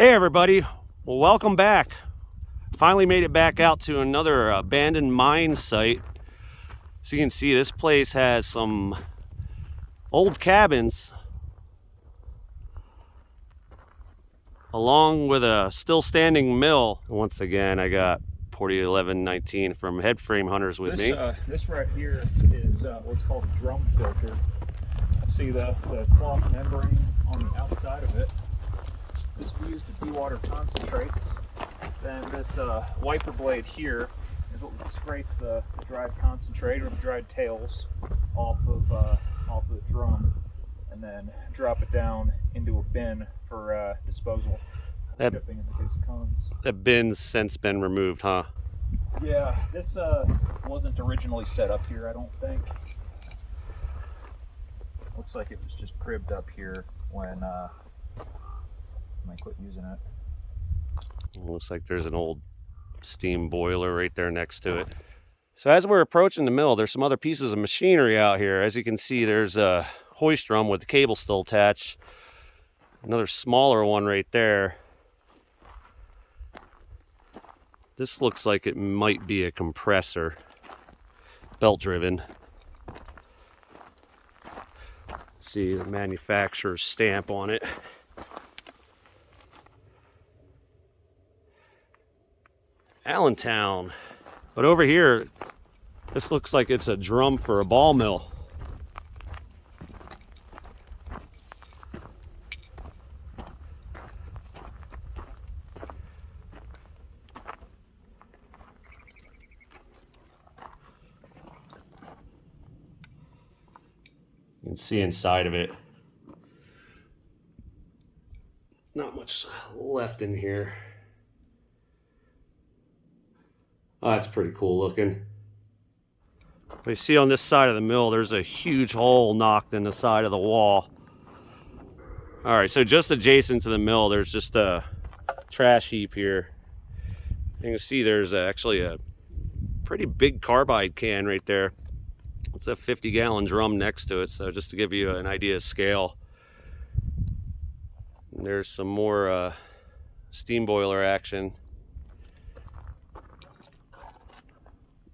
Hey everybody, well, welcome back. Finally made it back out to another abandoned mine site. So you can see this place has some old cabins along with a still standing mill. Once again, I got 401119 from Headframe Hunters with me. This right here is what's called a drum filter. See the cloth membrane on the outside of it. This we use to dewater concentrates. Then this wiper blade here is what would scrape the dried concentrate or the dried tails off of the drum, and then drop it down into a bin for disposal. Shipping in the case of cons. That bin's since been removed, huh? Yeah, this wasn't originally set up here, I don't think. Looks like it was just cribbed up here when I quit using it. Looks like there's an old steam boiler right there next to it. So as we're approaching the mill, there's some other pieces of machinery out here. As you can see, there's a hoist drum with the cable still attached. Another smaller one right there. This looks like it might be a compressor, belt driven. See the manufacturer's stamp on it. Allentown. But over here, this looks like it's a drum for a ball mill. You can see inside of it. Not much left in here. Oh, that's pretty cool looking. But you see on this side of the mill, there's a huge hole knocked in the side of the wall. All right, so just adjacent to the mill, there's just a trash heap here. You can see there's actually a pretty big carbide can right there. It's a 50-gallon drum next to it, so just to give you an idea of scale. And there's some more steam boiler action.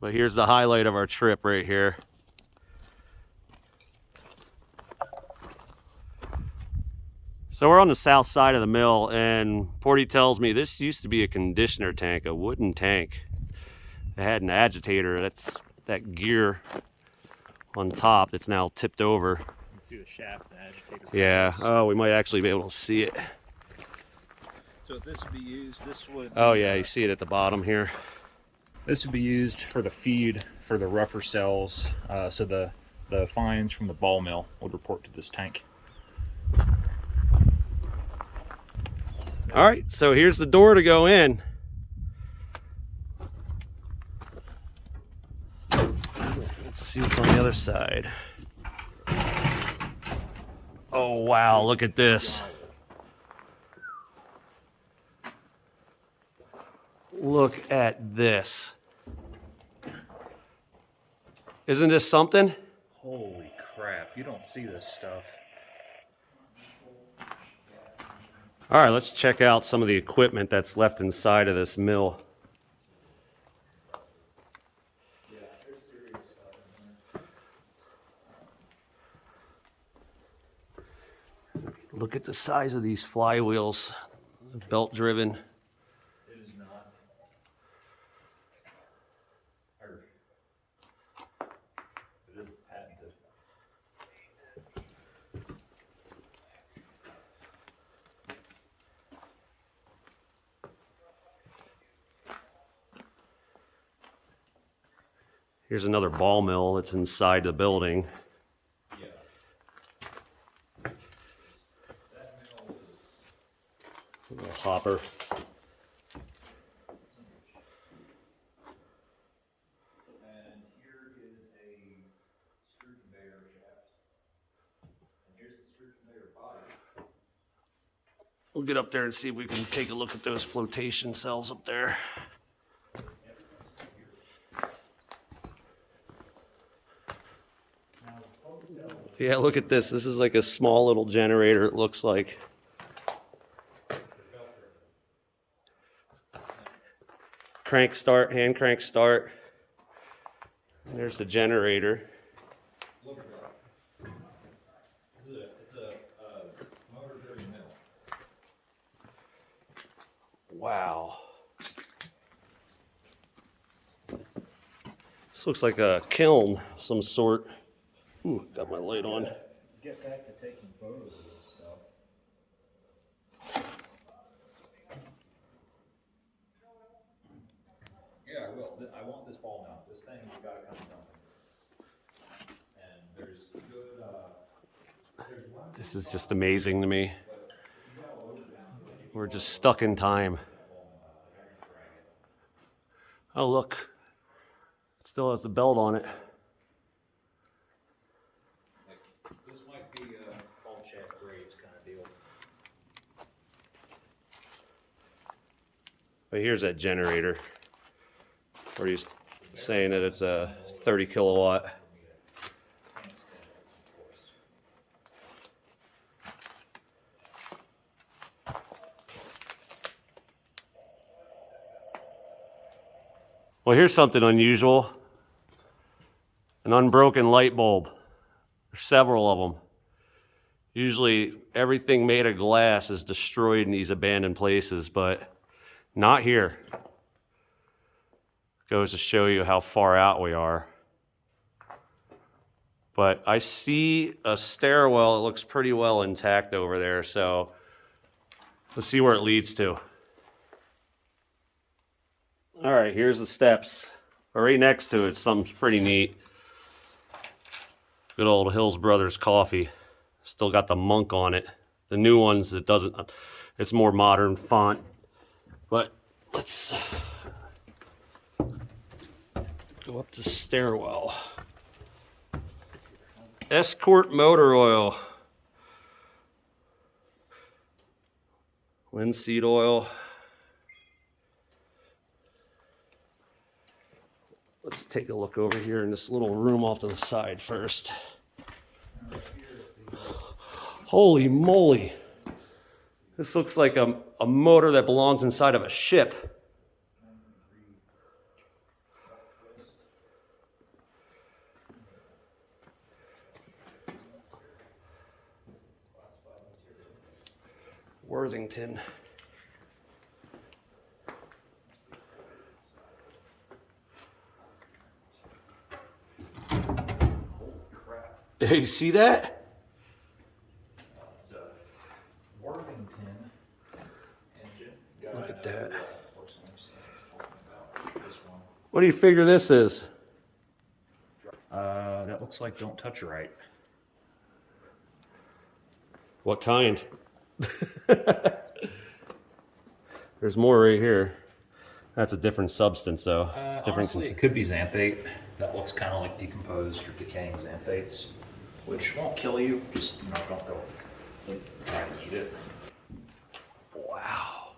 But here's the highlight of our trip right here. So we're on the south side of the mill, and Porty tells me this used to be a conditioner tank, a wooden tank. It had an agitator. That's that gear on top that's now tipped over. You can see the shaft, the agitator. Yeah. Oh, we might actually be able to see it. So if this would be used, this would... Oh yeah, you see it at the bottom here. This would be used for the feed for the rougher cells, so the fines from the ball mill would report to this tank. All right, so here's the door to go in. Let's see what's on the other side. Oh wow, look at this. Look at this. Isn't this something? Holy crap, you don't see this stuff. All right, let's check out some of the equipment that's left inside of this mill. Look at the size of these flywheels, belt driven. It is not. It is patented. Here's another ball mill that's inside the building. Yeah. That mill is... A little hopper. And here is a screw conveyor shaft. And here's the screw conveyor body. We'll get up there and see if we can take a look at those flotation cells up there. Yeah, look at this. This is like a small little generator, it looks like. crank start, hand crank start. And there's the generator. Look at that. It's a motor-driven mill. Wow. This looks like a kiln of some sort. Ooh, got my light on. Get back to taking photos of this stuff. Yeah, I will. I want this ball mount. This thing's got to come from. And there's good. There's one. This is just amazing to me. We're just stuck in time. Oh, look. It still has the belt on it. This might be a call shaft graves kind of deal. But here's that generator. Where he's saying that it's a 30 kilowatt. Well, here's something unusual. An unbroken light bulb. There's several of them. Usually everything made of glass is destroyed in these abandoned places, but not here. Goes to show you how far out we are. But I see a stairwell that looks pretty well intact over there, so let's see where it leads to. All right, here's the steps. Right next to it, something pretty neat. Good old Hills Brothers coffee. Still got the monk on it. The new ones, it doesn't. It's more modern font. But let's go up the stairwell. Escort motor oil. Linseed oil. Let's take a look over here in this little room off to the side first. Holy moly. This looks like a motor that belongs inside of a ship. Worthington. Hey, you see that? It's a Worthington engine. Look at that. This one. What do you figure this is? That looks like don't touch right. What kind? There's more right here. That's a different substance, though. Different. Honestly, it could be xanthate. That looks kind of like decomposed or decaying xanthates, which won't kill you. Just don't go try and eat it. Wow.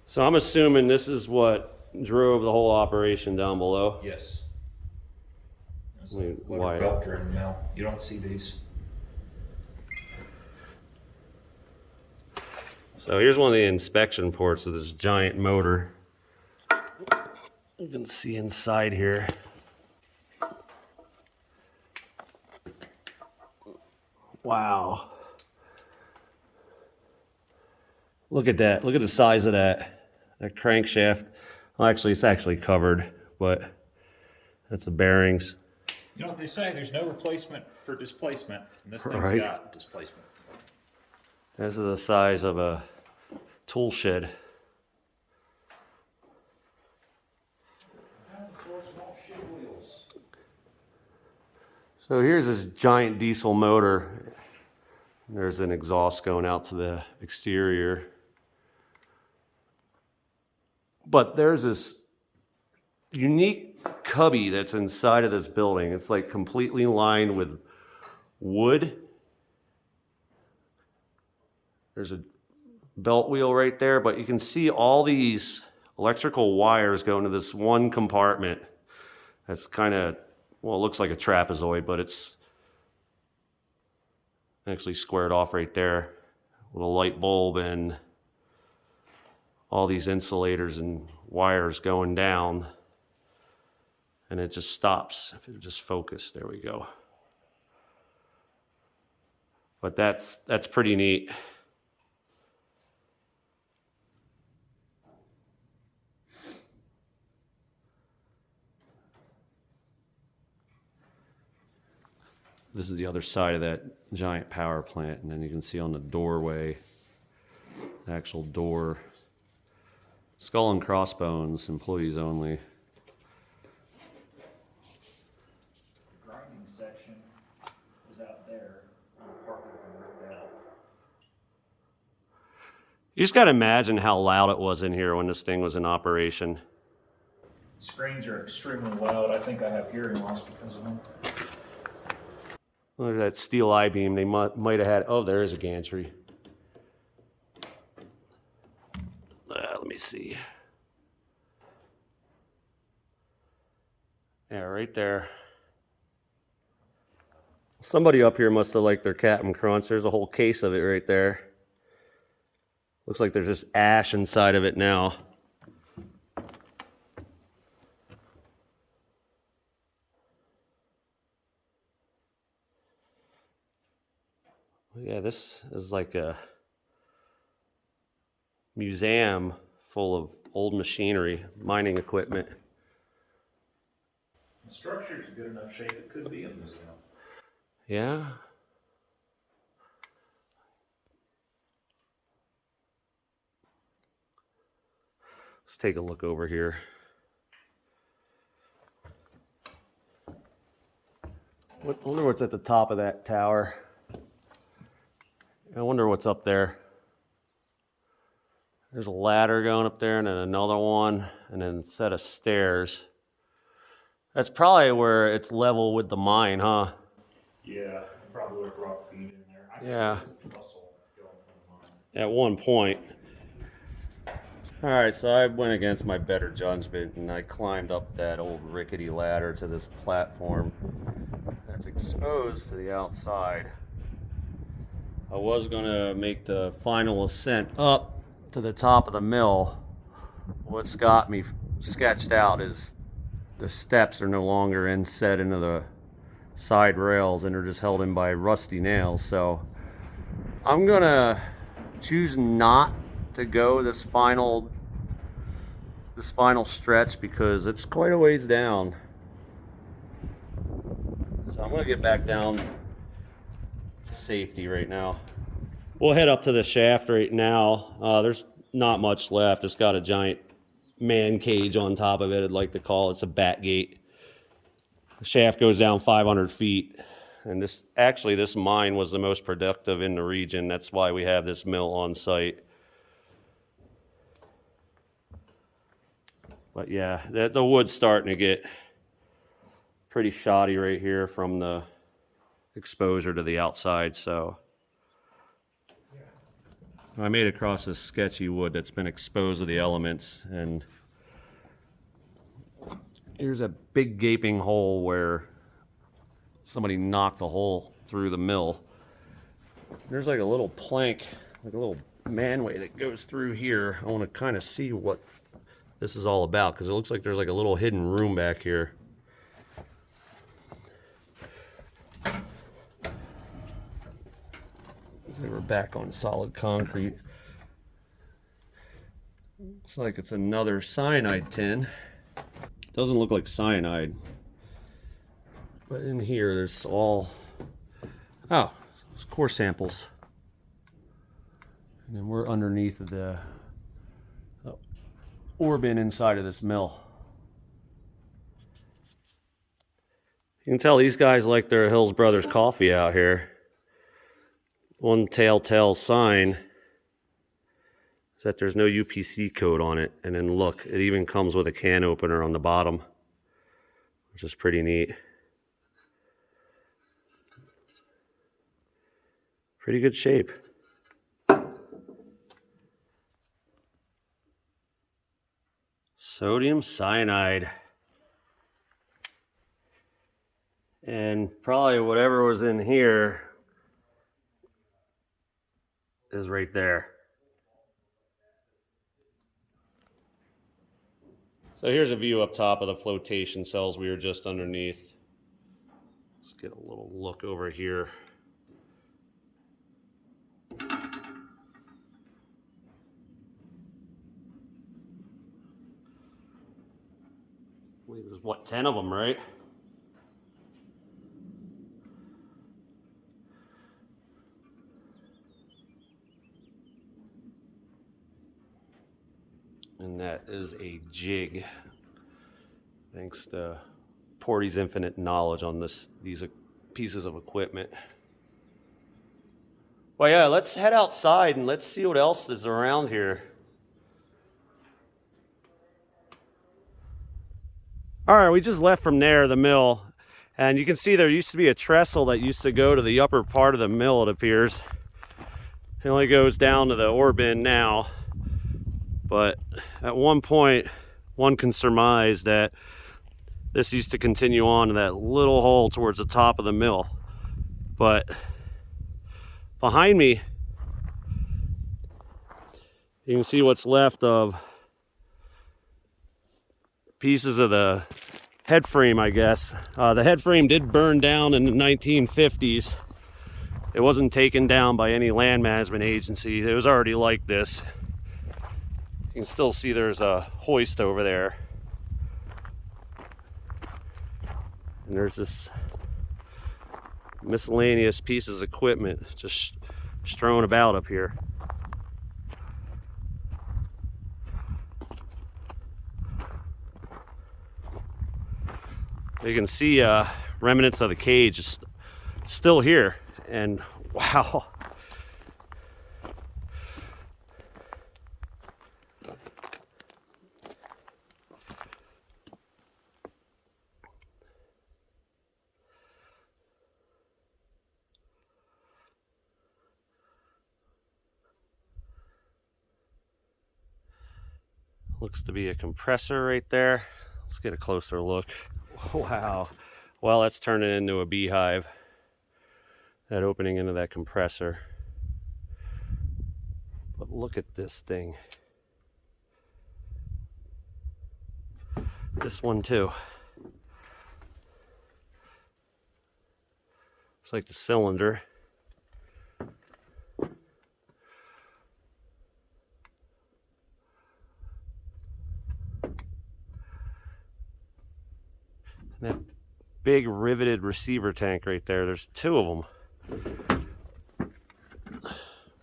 So I'm assuming this is what drove the whole operation down below. Yes. It's Wait, like why? belt driven mill. You don't see these. So here's one of the inspection ports of this giant motor. You can see inside here. Wow. Look at that. Look at the size of that. That crankshaft. Well, actually, it's actually covered, but that's the bearings. You know what they say? There's no replacement for displacement, and this thing's Right. got displacement. This is the size of a tool shed. So here's this giant diesel motor. There's an exhaust going out to the exterior. But there's this unique cubby that's inside of this building. It's like completely lined with wood. There's a belt wheel right there, but you can see all these electrical wires going to this one compartment. That's kind of, well, it looks like a trapezoid, but it's actually squared off right there with a light bulb and all these insulators and wires going down, and it just stops. If it just focus, there we go. But that's pretty neat. This is the other side of that giant power plant, and then you can see on the doorway, the actual door, skull and crossbones, employees only. The grinding section was out there, part of it ripped out. You just got to imagine how loud it was in here when this thing was in operation. Screens are extremely loud. I think I have hearing loss because of them. Look at that steel I-beam. They might have had, oh, there is a gantry. Let me see. Yeah, right there. Somebody up here must have liked their Captain Crunch. There's a whole case of it right there. Looks like there's just ash inside of it now. Yeah, this is like a museum full of old machinery, mining equipment. The structure's in good enough shape, it could be a museum. Yeah. Let's take a look over here. I wonder what's at the top of that tower. I wonder what's up there. There's a ladder going up there and then another one and then a set of stairs. That's probably where it's level with the mine, huh? Yeah, probably would have brought feed in there. Yeah. There's a trestle going from the mine. At one point. All right, so I went against my better judgment and I climbed up that old rickety ladder to this platform that's exposed to the outside. I was gonna make the final ascent up to the top of the mill. What's got me sketched out is the steps are no longer inset into the side rails and are just held in by rusty nails. So I'm gonna choose not to go this final stretch because it's quite a ways down. So I'm gonna get back down to safety right now. We'll head up to the shaft right now. There's not much left. It's got a giant man cage on top of it, I'd like to call it. It's a bat gate. The shaft goes down 500 feet. And this mine was the most productive in the region. That's why we have this mill on site. But yeah, the wood's starting to get pretty shoddy right here from the exposure to the outside. So I made it across this sketchy wood that's been exposed to the elements, and here's a big gaping hole where somebody knocked a hole through the mill. There's like a little plank, like a little manway that goes through here. I want to kind of see what this is all about because it looks like there's like a little hidden room back here. So we're back on solid concrete. Looks like it's another cyanide tin. Doesn't look like cyanide. But in here there's all, oh, it's core samples. And then we're underneath the ore bin inside of this mill. You can tell these guys like their Hills Brothers coffee out here. One telltale sign is that there's no UPC code on it. And then look, it even comes with a can opener on the bottom, which is pretty neat. Pretty good shape. Sodium cyanide. And probably whatever was in here is right there. So here's a view up top of the flotation cells we were just underneath. Let's get a little look over here. I believe there's, what, 10 of them, right? And that is a jig, thanks to Porty's infinite knowledge on these pieces of equipment. Well, yeah, let's head outside and let's see what else is around here. All right, we just left from there, the mill, and you can see there used to be a trestle that used to go to the upper part of the mill, it appears. It only goes down to the ore bin now, but at one point, one can surmise that this used to continue on to that little hole towards the top of the mill. But behind me, you can see what's left of pieces of the head frame, I guess. The head frame did burn down in the 1950s. It wasn't taken down by any land management agency. It was already like this. You can still see there's a hoist over there. And there's this miscellaneous pieces of equipment just strewn about up here. You can see remnants of the cage is still here, and wow. Looks to be a compressor right there. Let's get a closer look. Wow. Well, that's turning into a beehive. That opening into that compressor. But look at this thing. This one too. Looks like the cylinder. That big riveted receiver tank right there, there's two of them.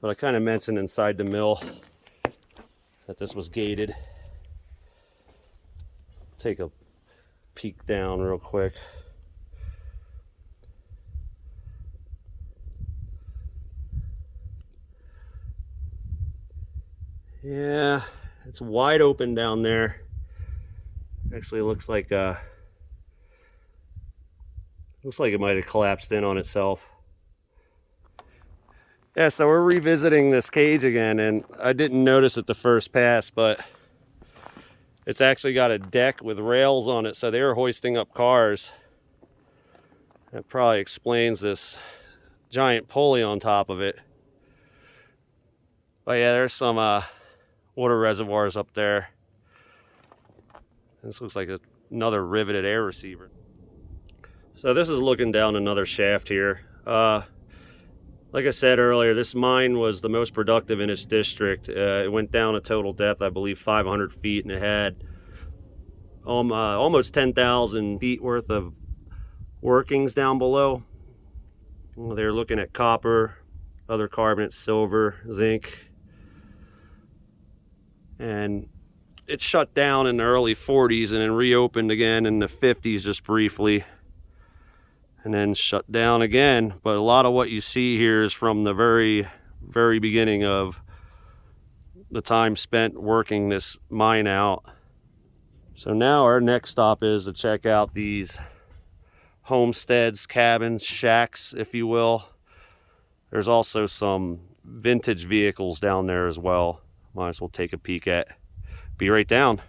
But I kind of mentioned inside the mill that this was gated. Take a peek down real quick. Yeah, it's wide open down there. Actually looks like it might have collapsed in on itself. Yeah, so we're revisiting this cage again, and I didn't notice it the first pass, but it's actually got a deck with rails on it, so they were hoisting up cars. That probably explains this giant pulley on top of it. But yeah, there's some water reservoirs up there. This looks like another riveted air receiver. So this is looking down another shaft here. Like I said earlier, this mine was the most productive in its district. It went down a total depth, I believe, 500 feet, and it had almost 10,000 feet worth of workings down below. Well, they're looking at copper, other carbonates, silver, zinc. And it shut down in the early 40s and then reopened again in the 50s just briefly. And then shut down again. But a lot of what you see here is from the very, very beginning of the time spent working this mine out. So now our next stop is to check out these homesteads, cabins, shacks, if you will. There's also some vintage vehicles down there as well. Might as well take a peek at. Be right down.